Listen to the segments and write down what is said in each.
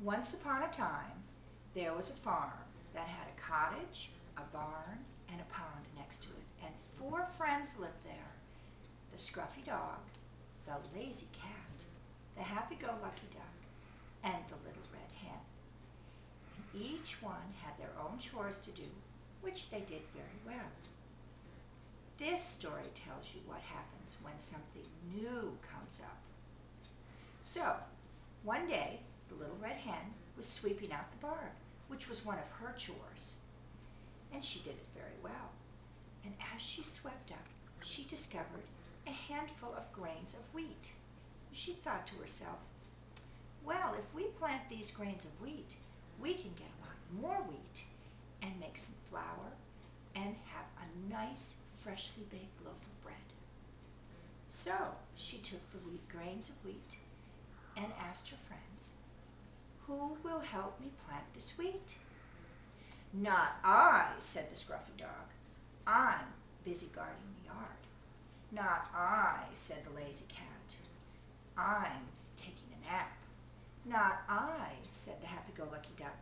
Once upon a time, there was a farm that had a cottage, a barn, and a pond next to it, and 4 friends lived there: the scruffy dog, the lazy cat, the happy-go-lucky duck, and the little red hen. And each one had their own chores to do, which they did very well. This story tells you what happens when something new comes up. So, one day, the little red hen was sweeping out the barn, which was one of her chores. And she did it very well. And as she swept up, she discovered a handful of grains of wheat. She thought to herself, well, if we plant these grains of wheat, we can get a lot more wheat and make some flour and have a nice, freshly baked loaf of bread. So she took the grains of wheat and asked her friends, who will help me plant this wheat? Not I, said the scruffy dog. I'm busy guarding the yard. Not I, said the lazy cat. I'm taking a nap. Not I, said the happy-go-lucky duck.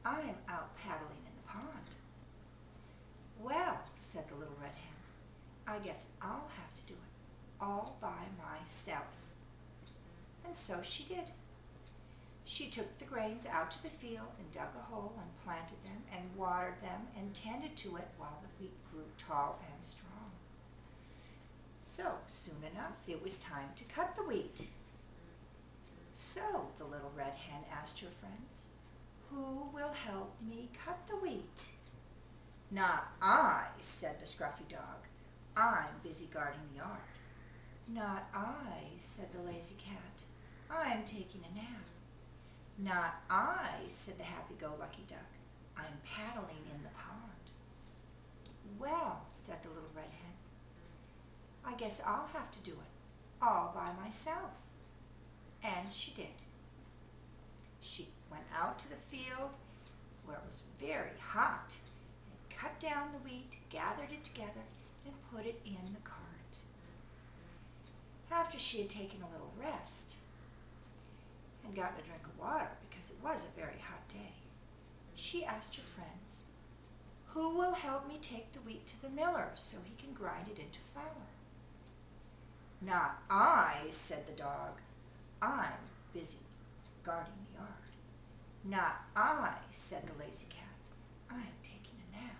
I'm out paddling in the pond. Well, said the little red hen, I guess I'll have to do it all by myself. And so she did. She took the grains out to the field and dug a hole and planted them and watered them and tended to it while the wheat grew tall and strong. So soon enough, it was time to cut the wheat. So the little red hen asked her friends, who will help me cut the wheat? Not I, said the scruffy dog. I'm busy guarding the yard. Not I, said the lazy cat. I'm taking a nap. Not I, said the happy-go-lucky duck. I'm paddling in the pond. Well, said the little red hen, I guess I'll have to do it all by myself. And she did. She went out to the field where it was very hot and cut down the wheat, gathered it together, and put it in the cart. After she had taken a little rest and gotten a drink of water because it was a very hot day, she asked her friends, who will help me take the wheat to the miller so he can grind it into flour? Not I, said the dog. I'm busy guarding the yard. Not I, said the lazy cat. I'm taking a nap.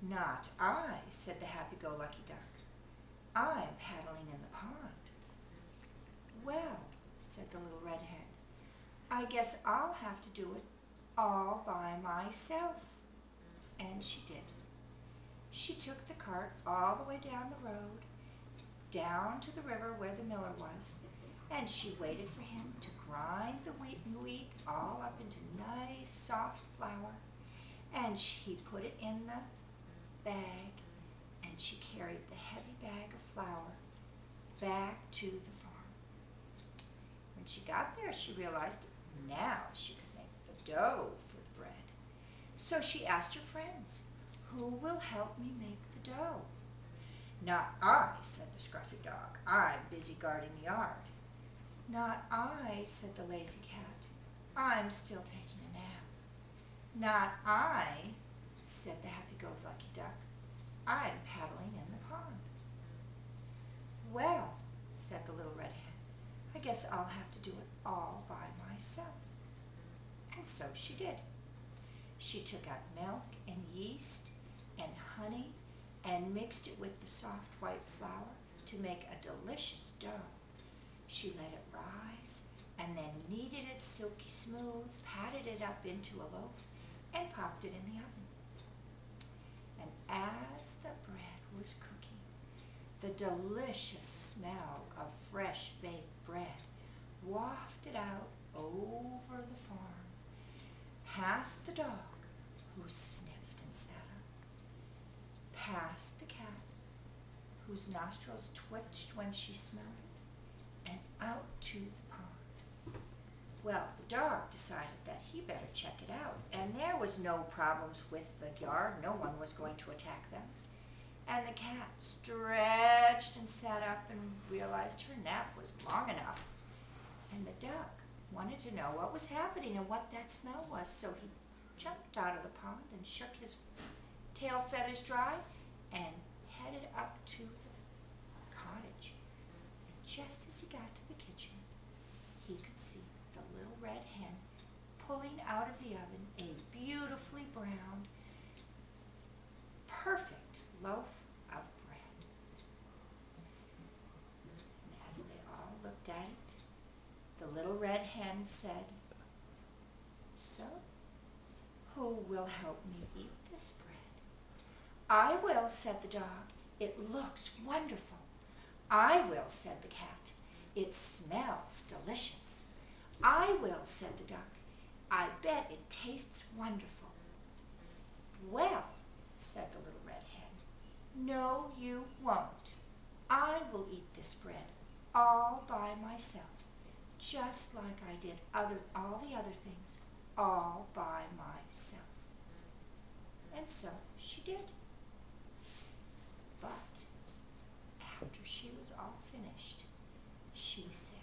Not I, said the happy-go-lucky duck. I'm paddling in the pond. Well, said the little red hen, I guess I'll have to do it all by myself. And she did. She took the cart all the way down the road, down to the river where the miller was, and she waited for him to grind the wheat all up into nice soft flour, and he put it in the bag, and she carried the heavy bag of flour back to the farm. When she got there, she realized now she could make the dough for the bread. So she asked her friends, who will help me make the dough? Not I, said the scruffy dog. I'm busy guarding the yard. Not I, said the lazy cat. I'm still taking a nap. Not I, said the happy-go-lucky duck. I'm paddling in the pond. Well, said the little red hen, I guess I'll have to do it all by myself. And so she did. She took out milk and yeast and honey and mixed it with the soft white flour to make a delicious dough. She let it rise and then kneaded it silky smooth, patted it up into a loaf, and popped it in the oven. And as the bread was cooking, the delicious smell of fresh baked bread wafted out over the farm, past the dog, who sniffed and sat up, past the cat, whose nostrils twitched when she smelled it, and out to the pond. Well, the dog decided that he better check it out, and there was no problems with the yard. No one was going to attack them. And the cat stretched and sat up and realized her nap was long enough. And the duck wanted to know what was happening and what that smell was, so he jumped out of the pond and shook his tail feathers dry and headed up to the cottage. And just as he got to the kitchen, he could see the Little Red Hen pulling out of the oven a beautifully browned, perfect loaf of bread. And as they all looked at it, the Little Red Hen said, "So, who will help me eat this bread?" "I will," said the dog. "It looks wonderful." "I will," said the cat. "It smells delicious." "I will," said the duck. "I bet it tastes wonderful." "Well," said the Little Red Hen, "no, you won't. I will eat this bread all by myself, just like I did all the other things, all by myself." And so she did. But after she was all finished, she said,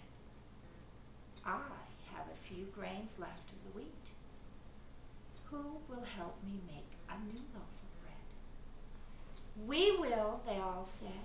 "I have a few grains left of the wheat. Who will help me make a new loaf of bread?" "We will," they all said.